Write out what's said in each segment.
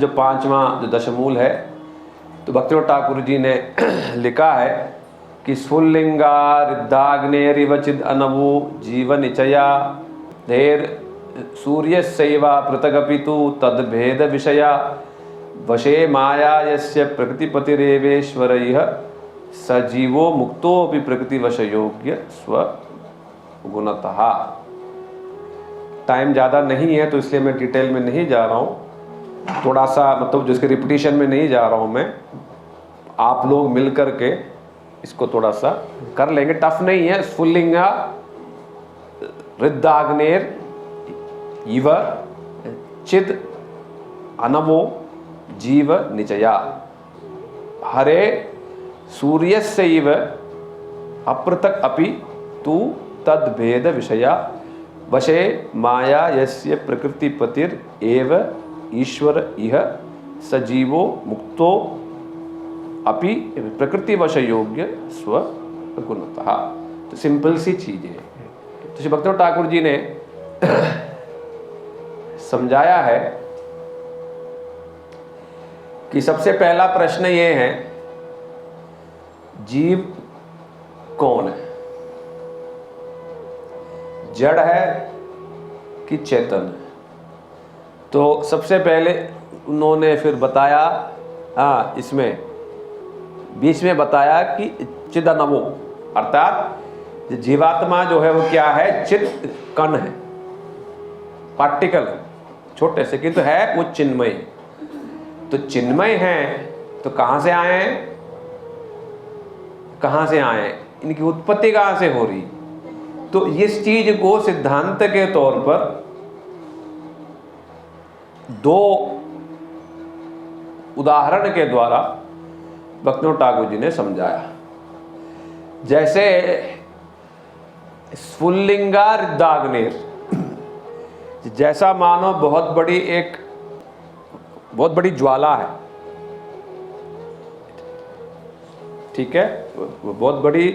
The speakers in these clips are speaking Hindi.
जो पांचवा जो दशमूल है, तो भक्तिविनोद ठाकुर जी ने लिखा है कि स्फुल्लिंगा रिद्धाग्नेरिव चिद अनवु जीवनिचया धेर सूर्यस्यैवा पृथगपि तु तद्भेद विषया वशे माया यस्य प्रकृतिपतिरेवेश्वरैः सजीवो मुक्तोऽपि प्रकृतिवश योग्य स्वगुणतः। टाइम ज़्यादा नहीं है तो इसलिए मैं डिटेल में नहीं जा रहा हूँ, थोड़ा सा मतलब जिसके रिपीटिशन में नहीं जा रहा हूँ मैं। आप लोग मिल कर के इसको थोड़ा सा कर लेंगे, टफ नहीं है। स्फुल्लिंगा रिद्धाग्नेर इव चिद अनवो जीव निचया हरे सूर्यस्यैव अपृथक् अपि तु तद्भेद विषया वशे माया यस्य प्रकृतिपतिर एव ईश्वर इह सजीवो मुक्तो अपि प्रकृतिवश योग्य स्वगुणतः। तो सिंपल सी चीज है। तो श्री भक्तिविनोद ठाकुर जी ने समझाया है कि सबसे पहला प्रश्न ये है, जीव कौन है? जड़ है कि चेतन है? तो सबसे पहले उन्होंने फिर बताया, इसमें बीच में बताया कि चिदनवो, अर्थात जीवात्मा जो है वो क्या है? चित कण है, पार्टिकल है, छोटे से, किंतु है वो चिन्मय। तो चिन्मय है तो कहां से आए हैं? कहां से आए? इनकी उत्पत्ति कहां से हो रही? तो इस चीज को सिद्धांत के तौर पर दो उदाहरण के द्वारा भक्तिविनोद ठाकुर जी ने समझाया। जैसे स्फुल्लिंगा रिद्धाग्नेर, जैसा मानो बहुत बड़ी ज्वाला है, ठीक है, बहुत बड़ी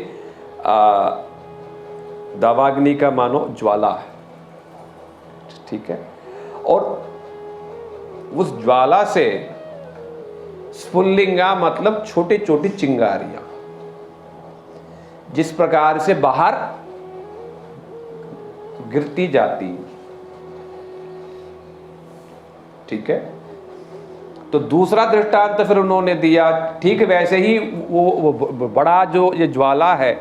दावाग्नि का मानो ज्वाला है, ठीक है, और उस ज्वाला से स्फुल्लिंगा मतलब छोटी छोटी चिंगारियां जिस प्रकार से बाहर गिरती जाती, ठीक है। तो दूसरा दृष्टांत फिर उन्होंने दिया, ठीक वैसे ही वो बड़ा जो ये ज्वाला है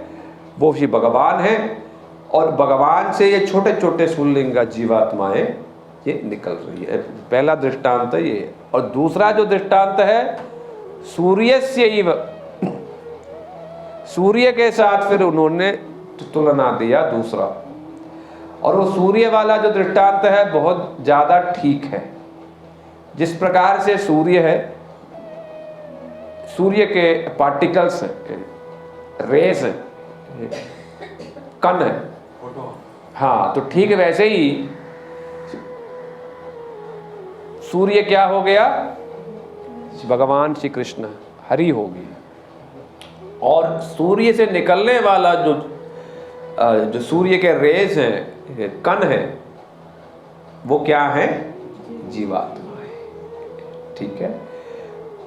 वो श्री भगवान है, और भगवान से ये छोटे छोटे स्फुल्लिंगा जीवात्माएं ये निकल रही है। पहला दृष्टांत ये है। और दूसरा जो दृष्टांत है सूर्यस्यैव, सूर्य के साथ फिर उन्होंने तुलना दिया दूसरा, और वो सूर्य वाला जो दृष्टांत है बहुत ज्यादा ठीक है। जिस प्रकार से सूर्य है, सूर्य के पार्टिकल्स रेस कण है, हाँ, तो ठीक वैसे ही सूर्य क्या हो गया? भगवान श्री कृष्ण हरि हो गई। और सूर्य से निकलने वाला जो सूर्य के रेस हैं, कण है, वो क्या है? जीवात्मा है, ठीक है।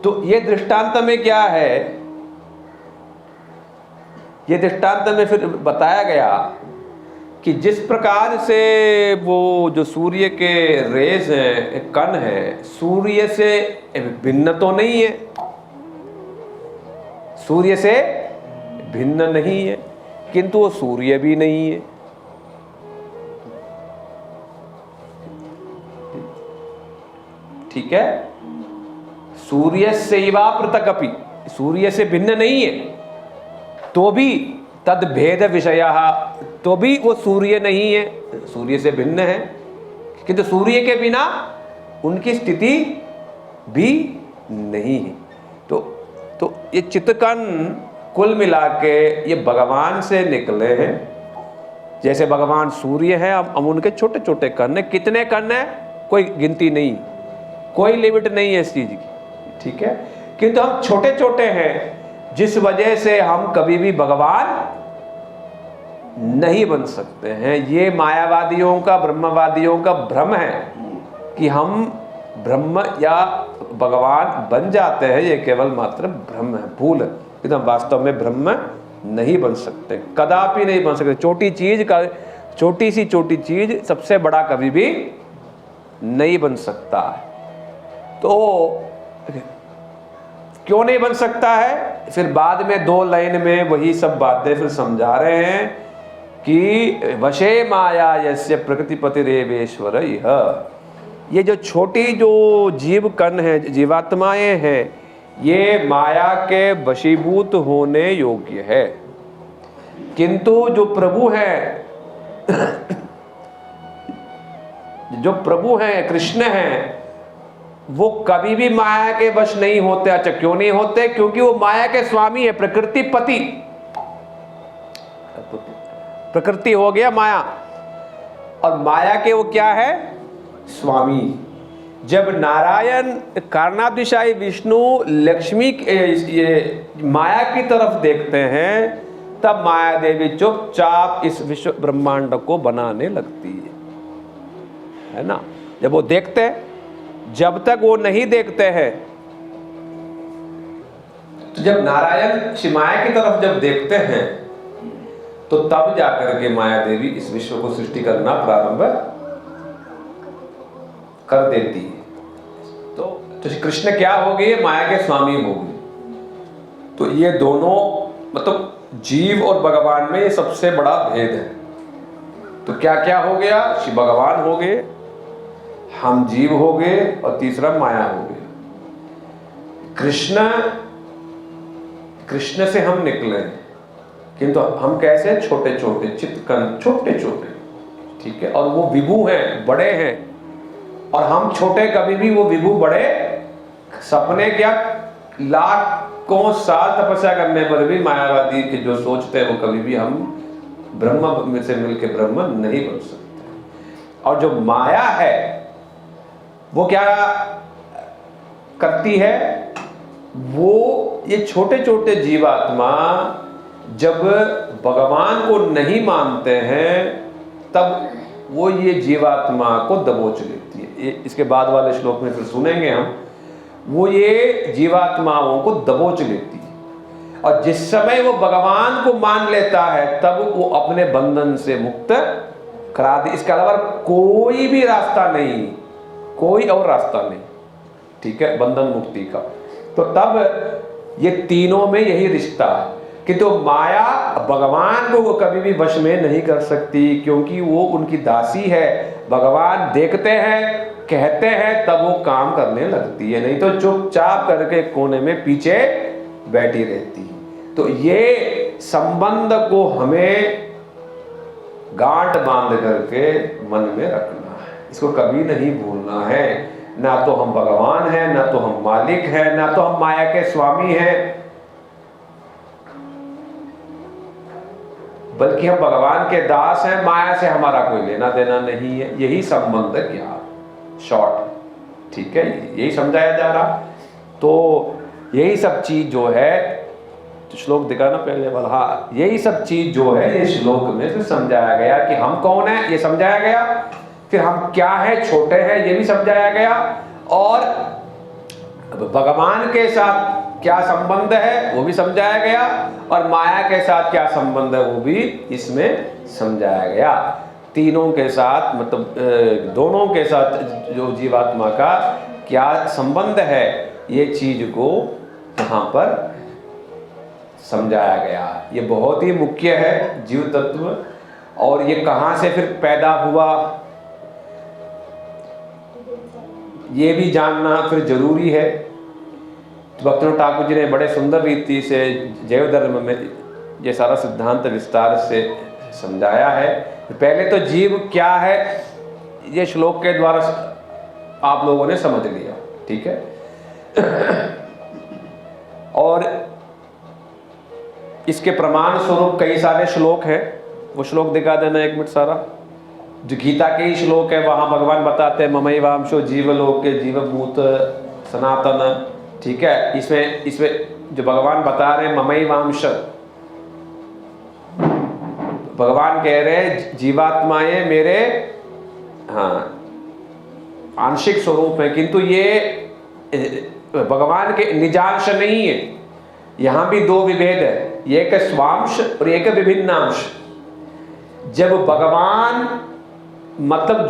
तो ये दृष्टांत में क्या है? ये दृष्टांत में फिर बताया गया कि जिस प्रकार से वो जो सूर्य के रेस हैं, कण है, सूर्य से भिन्न तो नहीं है, सूर्य से भिन्न नहीं है, किंतु वो सूर्य भी नहीं है, ठीक है। सूर्य सेवा पृथकपि, सूर्य से भिन्न नहीं है, तो भी तद भेद विषय, तो भी वो सूर्य नहीं है, सूर्य से भिन्न है, किंतु सूर्य के बिना उनकी स्थिति भी नहीं है। तो ये चित्तकण कुल मिला के ये भगवान से निकले हैं। जैसे भगवान सूर्य है, हम उनके छोटे छोटे कण हैं। कितने कण हैं? कोई गिनती नहीं, कोई लिमिट नहीं है इस चीज की, ठीक है। किंतु हम छोटे छोटे हैं, जिस वजह से हम कभी भी भगवान नहीं बन सकते हैं। ये मायावादियों का, ब्रह्मवादियों का भ्रम है कि हम ब्रह्म या भगवान बन जाते हैं ये केवल मात्र भ्रम है, भूल है। एकदम वास्तव में ब्रह्म नहीं बन सकते, कदापि नहीं बन सकते। छोटी चीज सबसे बड़ा कभी भी नहीं बन सकता है। तो क्यों नहीं बन सकता है? फिर बाद में 2 लाइन में वही सब बातें फिर समझा रहे हैं कि वशे माया यस्य प्रकृतिपतिरेवेश्वर यह। ये जो छोटी जो जीव कण है, जीवात्माएं हैं, ये माया के वशीभूत होने योग्य है। किंतु जो प्रभु है जो प्रभु हैं, कृष्ण हैं, वो कभी भी माया के वश नहीं होते। अच्छा, क्यों नहीं होते? क्योंकि वो माया के स्वामी है, प्रकृति पति। प्रकृति हो गया माया, और माया के वो क्या है? स्वामी। जब नारायण कारणाधिशायी विष्णु लक्ष्मी ये माया की तरफ देखते हैं, तब माया देवी चुपचाप इस विश्व ब्रह्मांड को बनाने लगती है ना। जब वो देखते हैं, जब तक वो नहीं देखते हैं, तो जब नारायण श्री माया की तरफ जब देखते हैं, तो तब जाकर के माया देवी इस विश्व को सृष्टि करना प्रारंभ कर देती है। तो कृष्ण क्या हो गए? माया के स्वामी हो गए। तो ये दोनों मतलब जीव और भगवान में ये सबसे बड़ा भेद है। तो क्या क्या हो गया? श्री भगवान हो गए, हम जीव हो गए, और तीसरा माया हो गया। कृष्ण से हम निकले, किंतु हम कैसे? छोटे छोटे चित्तकण, छोटे छोटे, ठीक है। और वो विभू हैं, बड़े हैं, और हम छोटे। कभी भी वो विभू बड़े सपने क्या लाखों साल तपस्या करने पर भी मायावादी के जो सोचते हैं, वो कभी भी हम ब्रह्म में से मिलकर ब्रह्म नहीं बन सकते। और जो माया है वो क्या करती है? वो ये छोटे छोटे जीवात्मा जब भगवान को नहीं मानते हैं, तब वो ये जीवात्मा को दबोच लेती है। ये इसके बाद वाले श्लोक में फिर सुनेंगे हम। वो ये जीवात्माओं को दबोच लेती है, और जिस समय वो भगवान को मान लेता है, तब वो अपने बंधन से मुक्त करा दे। इसके अलावा कोई भी रास्ता नहीं, कोई और रास्ता नहीं, ठीक है, बंधन मुक्ति का। तो तब ये तीनों में यही रिश्ता है कि तो माया भगवान को वो कभी भी वश में नहीं कर सकती, क्योंकि वो उनकी दासी है। भगवान देखते हैं, कहते हैं, तब वो काम करने लगती है, नहीं तो चुपचाप करके कोने में पीछे बैठी रहती है। तो ये संबंध को हमें गांठ बांध करके मन में रखना है, इसको कभी नहीं भूलना है। ना तो हम भगवान हैं, ना तो हम मालिक हैं, ना तो हम माया के स्वामी हैं, बल्कि हम भगवान के दास हैं। माया से हमारा कोई लेना देना नहीं है। यही संबंध ज्ञान शॉर्ट, ठीक है, यही समझाया जा रहा। तो यही सब चीज जो है, तो श्लोक दिखाना पहले वाला, हाँ, यही सब चीज जो है ये श्लोक में से समझाया गया कि हम कौन है, ये समझाया गया। फिर हम क्या है, छोटे हैं, ये भी समझाया गया। और भगवान के साथ क्या संबंध है वो भी समझाया गया, और माया के साथ क्या संबंध है वो भी इसमें समझाया गया। तीनों के साथ मतलब दोनों के साथ जो जीवात्मा का क्या संबंध है, ये चीज को यहाँ पर समझाया गया। ये बहुत ही मुख्य है जीव तत्व, और ये कहाँ से फिर पैदा हुआ ये भी जानना फिर जरूरी है। तो भक्तिनाथ ठाकुर जी ने बड़े सुंदर रीति से जैव धर्म में ये सारा सिद्धांत विस्तार से समझाया है। पहले तो जीव क्या है ये श्लोक के द्वारा आप लोगों ने समझ लिया, ठीक है। और इसके प्रमाण स्वरूप कई सारे श्लोक हैं, वो श्लोक दिखा देना एक मिनट सारा। जो गीता के ही श्लोक है, वहां भगवान बताते हैं ममैवांशो जीवलोके जीवभूत सनातन, ठीक है। इसमें जो भगवान बता रहे हैं ममैवांश, भगवान कह रहे हैं जीवात्माएं मेरे हाँ आंशिक स्वरूप है, किंतु ये भगवान के निजांश नहीं है। यहाँ भी दो विभेद है, एक स्वांश और एक विभिन्नांश। जब भगवान मतलब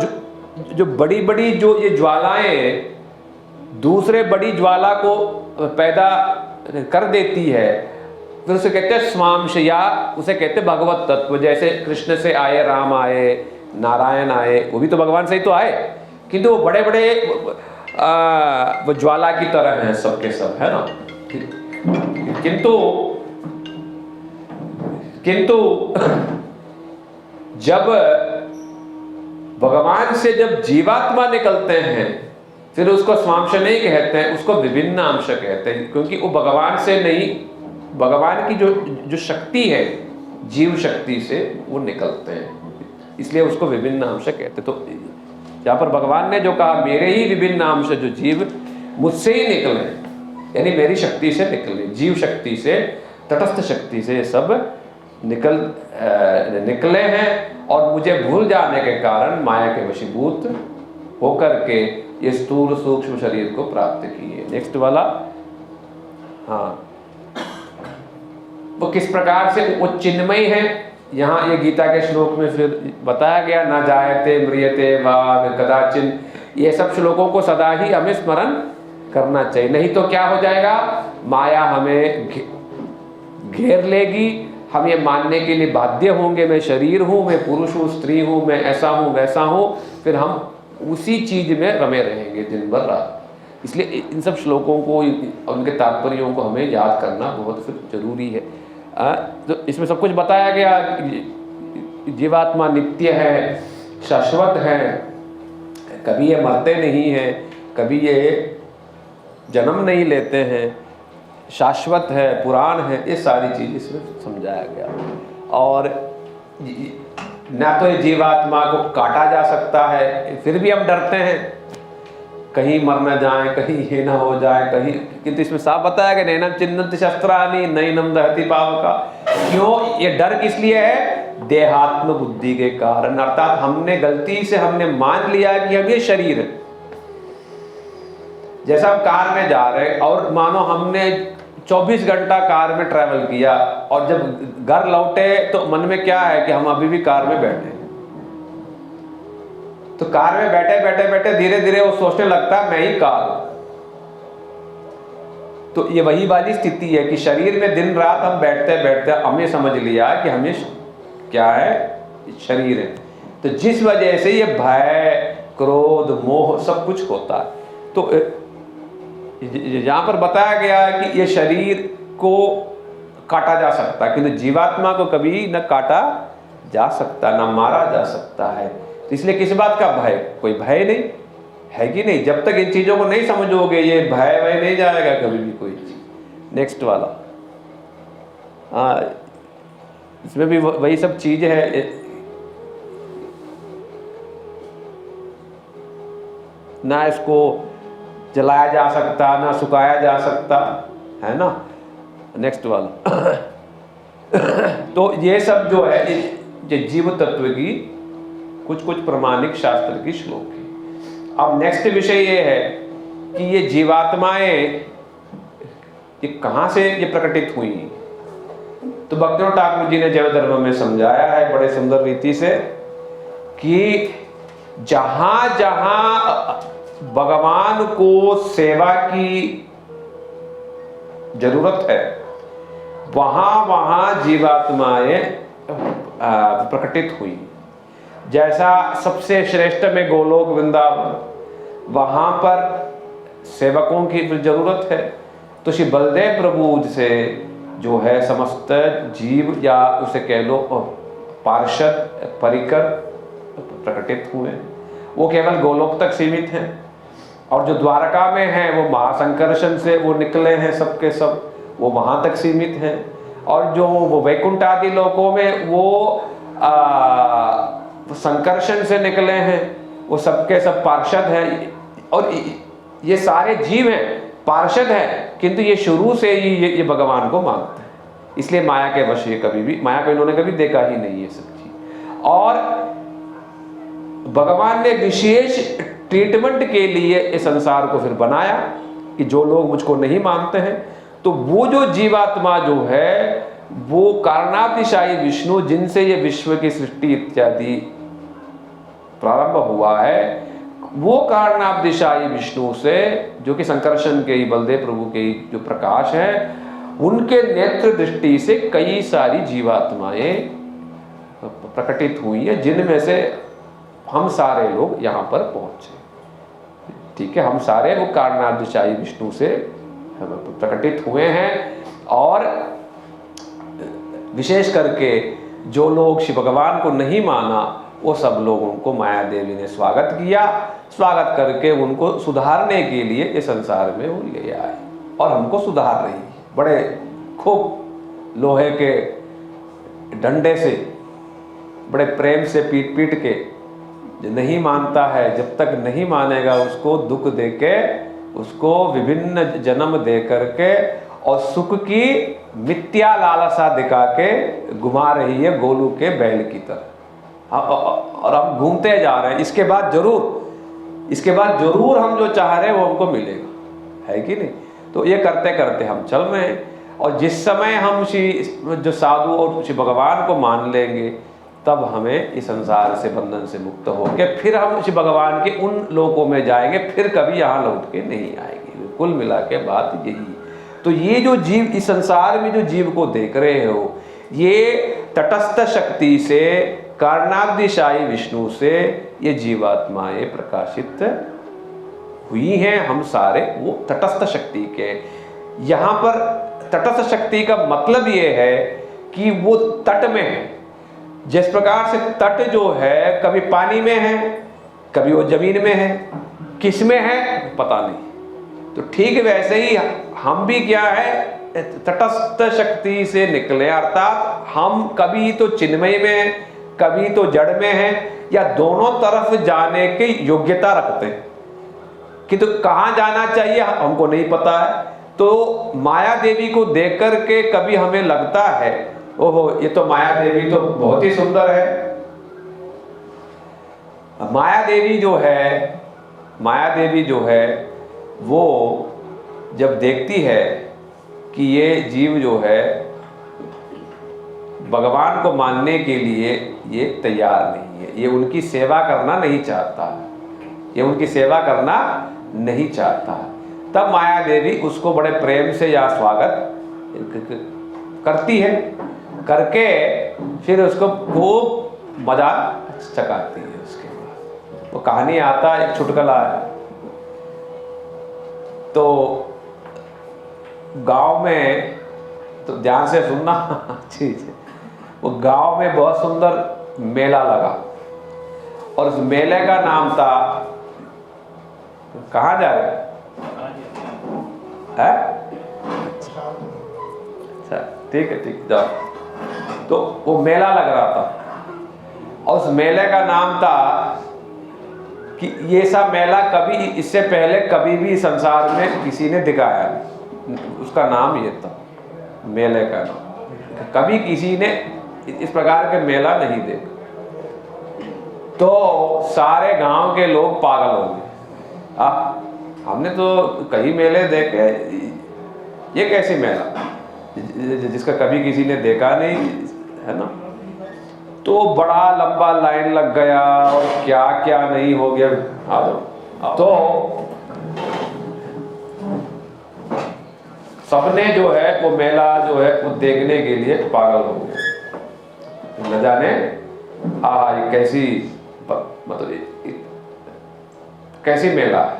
जो बड़ी बड़ी जो ये ज्वालाएं हैं दूसरे बड़ी ज्वाला को पैदा कर देती है, फिर उसे कहते हैं स्वांश, या उसे कहते हैं भगवत तत्व। जैसे कृष्ण से आए, राम आए, नारायण आए, वो भी तो भगवान से ही तो आए, किंतु वो बड़े बड़े वो ज्वाला की तरह हैं सबके सब, है ना। किंतु जब भगवान से जब जीवात्मा निकलते हैं फिर उसको स्वांश नहीं कहते हैं, उसको विभिन्न अंश कहते हैं, क्योंकि वो भगवान से नहीं, भगवान की जो शक्ति है जीव शक्ति से वो निकलते हैं, इसलिए उसको विभिन्न अंश कहते हैं। तो यहाँ पर भगवान ने जो कहा मेरे ही विभिन्न अंश जो जीव मुझसे ही निकले, यानी मेरी शक्ति से निकले, जीव शक्ति से, तटस्थ शक्ति से सब निकले हैं, और मुझे भूल जाने के कारण माया के वशीभूत होकर के ये स्थूल सूक्ष्म शरीर को प्राप्त किए। नेक्स्ट वाला, हाँ, वो किस प्रकार से वो चिन्मय है, यहाँ ये गीता के श्लोक में फिर बताया गया, न जायते म्रियते वा कदाचिन। ये सब श्लोकों को सदा ही हमें स्मरण करना चाहिए, नहीं तो क्या हो जाएगा, माया हमें घेर लेगी, हम ये मानने के लिए बाध्य होंगे मैं शरीर हूँ, मैं पुरुष हूँ, स्त्री हूँ, मैं ऐसा हूँ वैसा हूँ, फिर हम उसी चीज में रमे रहेंगे दिन भर रात। इसलिए इन सब श्लोकों को, उनके तात्पर्यों को हमें याद करना बहुत फिर जरूरी है। तो इसमें सब कुछ बताया गया, जीवात्मा नित्य है, शाश्वत है, कभी ये मरते नहीं हैं, कभी ये जन्म नहीं लेते हैं, शाश्वत है, पुराण है, ये सारी चीज़ इसमें समझाया गया। और ना तो ये जीवात्मा को काटा जा सकता है, फिर भी हम डरते हैं कहीं मर न जाए, कहीं ये ना हो जाए, कहीं, किंतु इसमें साफ बताया कि नैनम चिन्नन्ति शस्त्राणि नैनम दहति पावका। क्यों ये डर किस लिए है, देहात्म बुद्धि के कारण, अर्थात हमने गलती से हमने मान लिया कि हम ये शरीर है। जैसा हम कार में जा रहे और मानो हमने 24 घंटा कार में ट्रैवल किया और जब घर लौटे तो मन में क्या है कि हम अभी भी कार में बैठे हैं। तो कार में बैठे बैठे बैठे धीरे धीरे वो सोचने लगता है मैं ही कार हूं। तो ये वही वाली स्थिति है कि शरीर में दिन रात हम बैठते बैठते हमने समझ लिया कि हमें क्या है, शरीर है। तो जिस वजह से ये भय, क्रोध, मोह सब कुछ होता है। तो यहां पर बताया गया है कि ये शरीर को काटा जा सकता है, किंतु जीवात्मा को कभी न काटा जा सकता, न मारा जा सकता है। तो इसलिए किस बात का भय, कोई भय नहीं है कि नहीं। जब तक इन चीजों को नहीं समझोगे ये भय नहीं जाएगा कभी भी कोई चीज। नेक्स्ट वाला, हाँ, इसमें भी वही सब चीज है। ना इसको जलाया जा सकता, ना सुखाया जा सकता, है ना। नेक्स्ट वाला तो ये सब जो है ये जीव तत्व की कुछ कुछ प्रमाणिक शास्त्र की श्लोक है। अब नेक्स्ट विषय ये है कि ये जीवात्माएं ये कहां से ये प्रकटित हुई। तो भक्तिविनोद ठाकुर जी ने जैव धर्म में समझाया है बड़े सुंदर रीति से कि जहां जहां भगवान को सेवा की जरूरत है वहां वहां जीवात्माएं प्रकटित हुई। जैसा सबसे श्रेष्ठ में गोलोक वृंदावन, वहां पर सेवकों की जरूरत है। तो श्री बलदेव प्रभु से जो है समस्त जीव या उसे कह लो पार्षद, परिकर प्रकटित हुए। वो केवल गोलोक तक सीमित हैं, और जो द्वारका में हैं वो महासंकर्षण से वो निकले हैं सबके सब, वो वहां तक सीमित हैं। और जो वो वैकुंठ आदि लोकों में वो संकर्षण से निकले हैं, वो सबके सब पार्षद हैं। और ये सारे जीव हैं, पार्षद हैं, किंतु ये शुरू से ही ये भगवान को मानते हैं। इसलिए माया के वश ये कभी भी, माया को इन्होंने कभी देखा ही नहीं ये सब चीज। और भगवान ने विशेष ट्रीटमेंट के लिए इस संसार को फिर बनाया कि जो लोग मुझको नहीं मानते हैं, तो वो जो जीवात्मा जो है वो कारणातिशायी विष्णु, जिनसे ये विश्व की सृष्टि इत्यादि प्रारंभ हुआ है, वो कारणातिशायी विष्णु से, जो कि संकर्षण के ही, बलदेव प्रभु के ही जो प्रकाश है, उनके नेत्र दृष्टि से कई सारी जीवात्माएं प्रकटित हुई है, जिनमें से हम सारे लोग यहाँ पर पहुंचे। ठीक है, हम सारे वो कारणातिशायी विष्णु से प्रकटित हुए हैं। और विशेष करके जो लोग शिव भगवान को नहीं माना, वो सब लोगों को माया देवी ने स्वागत किया, स्वागत करके उनको सुधारने के लिए इस संसार में वो ले आए और हमको सुधार रही है। बड़े खूब लोहे के डंडे से, बड़े प्रेम से पीट पीट के, जो नहीं मानता है, जब तक नहीं मानेगा उसको दुख दे के, उसको विभिन्न जन्म दे करके और सुख की मिथ्या लालसा दिखा के घुमा रही है गोलू के बैल की तरह। और हम घूमते जा रहे हैं। इसके बाद जरूर हम जो चाह रहे हैं वो हमको मिलेगा, है कि नहीं? तो ये करते करते हम चल रहे हैं। और जिस समय हम जो साधु और श्री भगवान को मान लेंगे, तब हमें इस संसार से, बंधन से मुक्त होकर फिर हम श्री भगवान के उन लोकों में जाएंगे, फिर कभी यहाँ लौट के नहीं आएंगे। कुल मिला के बात यही। तो ये जो जीव, इस संसार में जो जीव को देख रहे हो, ये तटस्थ शक्ति से, कारणातिशायी विष्णु से ये जीवात्माएं प्रकाशित हुई हैं। हम सारे वो तटस्थ शक्ति के। यहाँ पर तटस्थ शक्ति का मतलब ये है कि वो तट में है। जिस प्रकार से तट जो है कभी पानी में है, कभी वो जमीन में है, किस में है पता नहीं। तो ठीक वैसे ही हम भी क्या है, तटस्थ शक्ति से निकले, अर्थात हम कभी तो चिन्मय में हैं, कभी तो जड़ में हैं, या दोनों तरफ जाने की योग्यता रखते हैं। कि तो कहाँ जाना चाहिए हमको नहीं पता है। तो माया देवी को देख करके कभी हमें लगता है, ओहो ये तो माया देवी तो बहुत ही सुंदर है। माया देवी जो है वो जब देखती है कि ये जीव जो है भगवान को मानने के लिए ये तैयार नहीं है, ये उनकी सेवा करना नहीं चाहता, तब माया देवी उसको बड़े प्रेम से या स्वागत करती है, करके फिर उसको खूब मजा चकाती है। उसके बाद वो कहानी आता है, एक चुटकुला है। तो गांव में, तो ध्यान से सुनना चीज है, वो गांव में बहुत सुंदर मेला लगा और उस मेले का नाम था, कहाँ जा रहे हैं? अच्छा ठीक है जाओ। तो वो मेला लग रहा था और उस मेले का नाम था कि ये सब मेला कभी, इससे पहले कभी भी संसार में किसी ने दिखाया नहीं। उसका नाम ये था, मेले का नाम। कभी किसी ने इस प्रकार के मेला नहीं देखा। तो सारे गांव के लोग पागल हो गए। हमने तो कई मेले देखे, ये कैसे मेला जिसका कभी किसी ने देखा नहीं, है ना? तो बड़ा लंबा लाइन लग गया और क्या क्या नहीं हो गया। तो सबने जो है वो मेला जो है वो देखने के लिए पागल हो गए। न जाने ये कैसी, मतलब कैसी मेला है।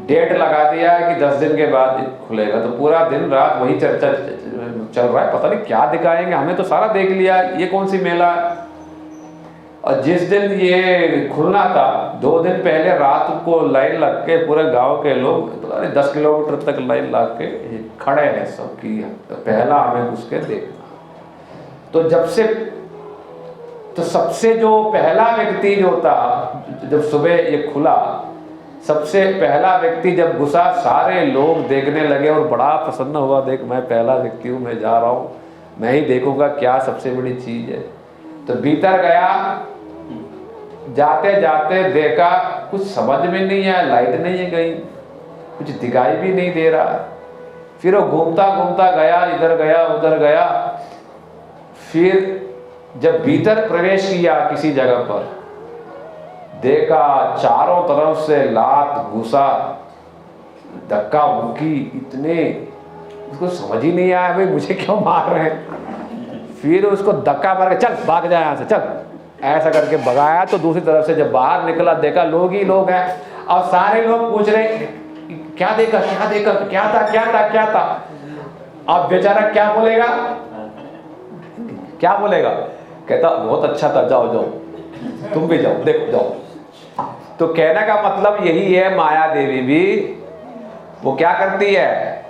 डेट लगा दिया है कि 10 दिन के बाद खुलेगा, तो पूरा दिन रात वही चर्चा चल रहा है, पता नहीं क्या दिखाएंगे, हमें तो सारा देख लिया, ये कौन सी मेला है। और जिस दिन ये खुलना था 2 दिन पहले रात को लाइन लग के पूरे गांव के लोग पता नहीं 10 किलोमीटर तक लाइन लग के खड़े हैं सब की पहला हमें उसके देखना। तो सबसे जो पहला व्यक्ति जो था, जब सुबह ये खुला, सबसे पहला व्यक्ति जब घुसा, सारे लोग देखने लगे और बड़ा प्रसन्न हुआ, देख मैं पहला व्यक्ति हूँ, मैं जा रहा हूँ, मैं ही देखूंगा क्या सबसे बड़ी चीज है। तो भीतर गया, जाते जाते देखा कुछ समझ में नहीं आया, लाइट नहीं है कहीं, कुछ दिखाई भी नहीं दे रहा है। फिर वो घूमता घूमता गया, इधर गया उधर गया। फिर जब भीतर प्रवेश किया किसी जगह पर, देखा चारों तरफ से लात घुसा, धक्का मुक्की, इतने उसको समझ ही नहीं आया भाई मुझे क्यों मार रहे हैं। फिर उसको धक्का मार के चल भाग जाए यहाँ से, चल, ऐसा करके भगाया। तो दूसरी तरफ से जब बाहर निकला, देखा लोग ही लोग हैं और सारे लोग पूछ रहे क्या देखा क्या देखा, क्या था क्या था क्या था। अब बेचारा क्या बोलेगा, क्या बोलेगा? कहता बहुत अच्छा था, जाओ जाओ तुम भी जाओ, देखो जाओ। तो कहने का मतलब यही है, माया देवी भी वो क्या करती है,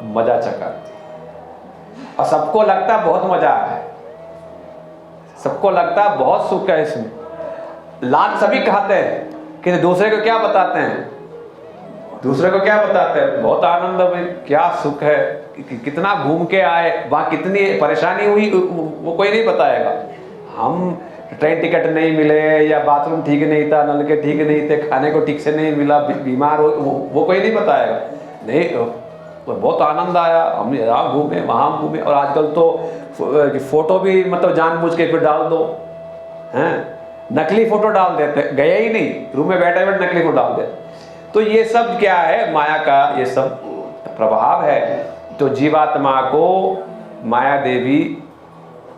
मजा चकाती है। और सबको लगता बहुत मजा है, सबको लगता बहुत सुख है इसमें। लाख सभी कहते हैं कि दूसरे को क्या बताते हैं, दूसरे को क्या बताते हैं, बहुत आनंद है भाई, क्या सुख है, कितना घूम के आए, वहां कितनी परेशानी हुई वो कोई नहीं बताएगा। हम ट्रेन टिकट नहीं मिले, या बाथरूम ठीक नहीं था, नल के ठीक नहीं थे, खाने को ठीक से नहीं मिला, बीमार हो, वो कोई नहीं बताएगा। नहीं, बहुत आनंद आया, हम यहाँ घूमे वहाँ घूमे। और आजकल तो फोटो भी मतलब जानबूझ के फिर डाल दो, हैं, नकली फोटो डाल देते, गए ही नहीं, रूम में बैठे बैठे नकली फोटो डाल देते। तो ये सब क्या है, माया का ये सब प्रभाव है। तो जीवात्मा को माया देवी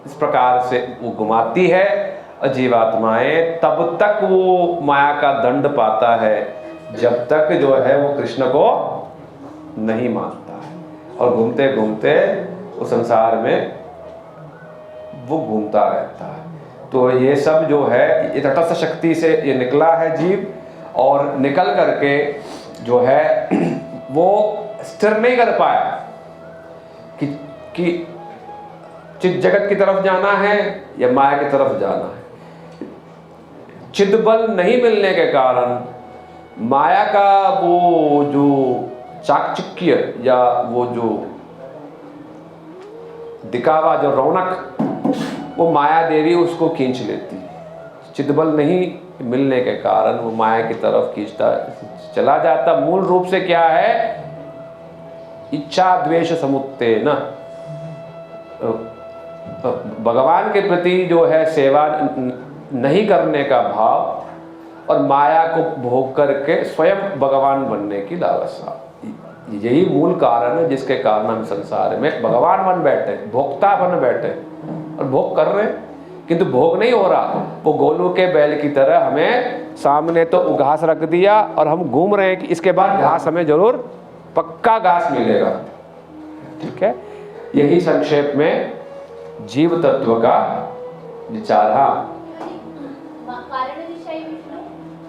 इस प्रकार से वो घुमाती है, और जीवात्माएं तब तक वो माया का दंड पाता है जब तक जो है वो कृष्ण को नहीं मानता है। और घूमते घूमते उस संसार में वो घूमता रहता है। तो ये सब जो है ये तटस्थ शक्ति से ये निकला है जीव, और निकल करके जो है वो स्थिर नहीं कर पाया कि चित जगत की तरफ जाना है या माया की तरफ जाना है। चिद बल नहीं मिलने के कारण माया का वो जो चाकचक्य या वो जो दिखावा, जो रौनक, वो माया देवी उसको खींच लेती है। चिदबल नहीं मिलने के कारण वो माया की तरफ खींचता चला जाता। मूल रूप से क्या है, इच्छा द्वेष समुत्तेन, भगवान के प्रति जो है सेवा नहीं करने का भाव, और माया को भोग करके स्वयं भगवान बनने की लालसा, यही मूल कारण है जिसके कारण हम संसार में भगवान बन बैठे, भोक्ता बन बैठे और भोग कर रहे हैं, किंतु भोग नहीं हो रहा। वो गोलू के बैल की तरह हमें सामने तो घास रख दिया और हम घूम रहे हैं कि इसके बाद घास हमें जरूर पक्का घास मिलेगा। ठीक है, यही संक्षेप में जीव तत्व का विचार। हाँ,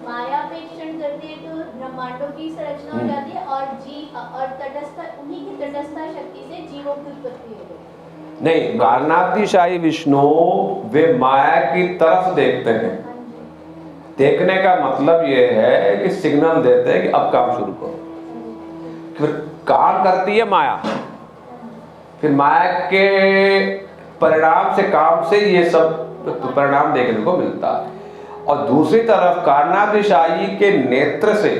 मायापेक्षण करते हैं तो ब्रह्मांडों की संरचना हो जाती है, और जीव और तटस्थ, उन्हीं की तटस्थ शक्ति से जीवों की उत्पत्ति हो गई। नहीं, कारणातिशायी विष्णु वे माया की तरफ देखते हैं। देखने का मतलब ये है कि सिग्नल देते हैं कि अब काम शुरू करो। फिर काम करती है माया, फिर माया के परिणाम से, काम से ये सब परिणाम देखने को मिलता है। और दूसरी तरफ कारणातिशायी के नेत्र से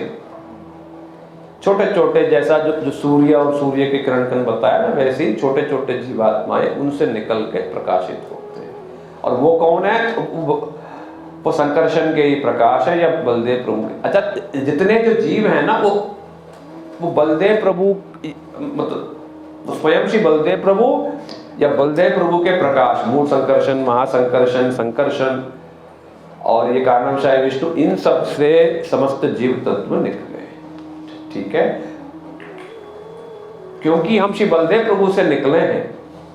छोटे छोटे, जैसा जो सूर्य और सूर्य के किरण कण बताया ना, वैसे ही छोटे छोटे जीवात्माएं उनसे निकल के प्रकाशित होते हैं। और वो कौन है, वो संकर्षण के ही प्रकाश है, या बलदेव प्रभु के। अच्छा, जितने जो जीव हैं ना, वो बलदेव प्रभु, मतलब स्वयं श्री बलदेव प्रभु या बलदेव प्रभु के प्रकाश, मूल संकर्षण, महासंकर्षण, संकर्षण और ये कारणातिशायी विष्णु, इन सब से समस्त जीव तत्व निकले। ठीक है, क्योंकि हम श्री बलदेव प्रभु से निकले हैं,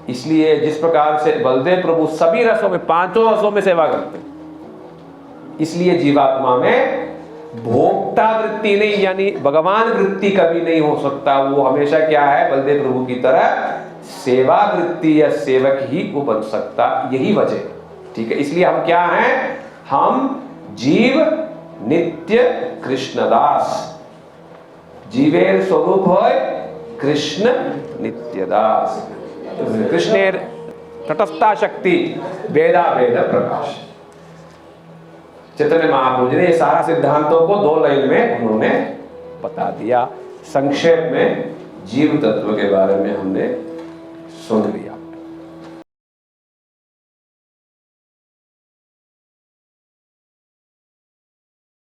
इसलिए जिस प्रकार से बलदेव प्रभु सभी रसों में, पांचों रसों में सेवा करते हैं, इसलिए जीवात्मा में भोक्ता वृत्ति नहीं, यानी भगवान वृत्ति कभी नहीं हो सकता। वो हमेशा क्या है, बलदेव प्रभु की तरह सेवा वृत्ति या सेवक ही वो बन सकता, यही वजह। ठीक है, इसलिए हम क्या हैं, हम जीव नित्य कृष्णदास, जीवेर स्वरूप है कृष्ण नित्यदास। कृष्णेर तटस्था शक्ति वेदा वेद प्रकाश। चैतन्य महाप्रभु जी ने सारा सिद्धांतों को 2 लाइन में उन्होंने बता दिया। संक्षेप में जीव तत्व के बारे में हमने सुन लिया।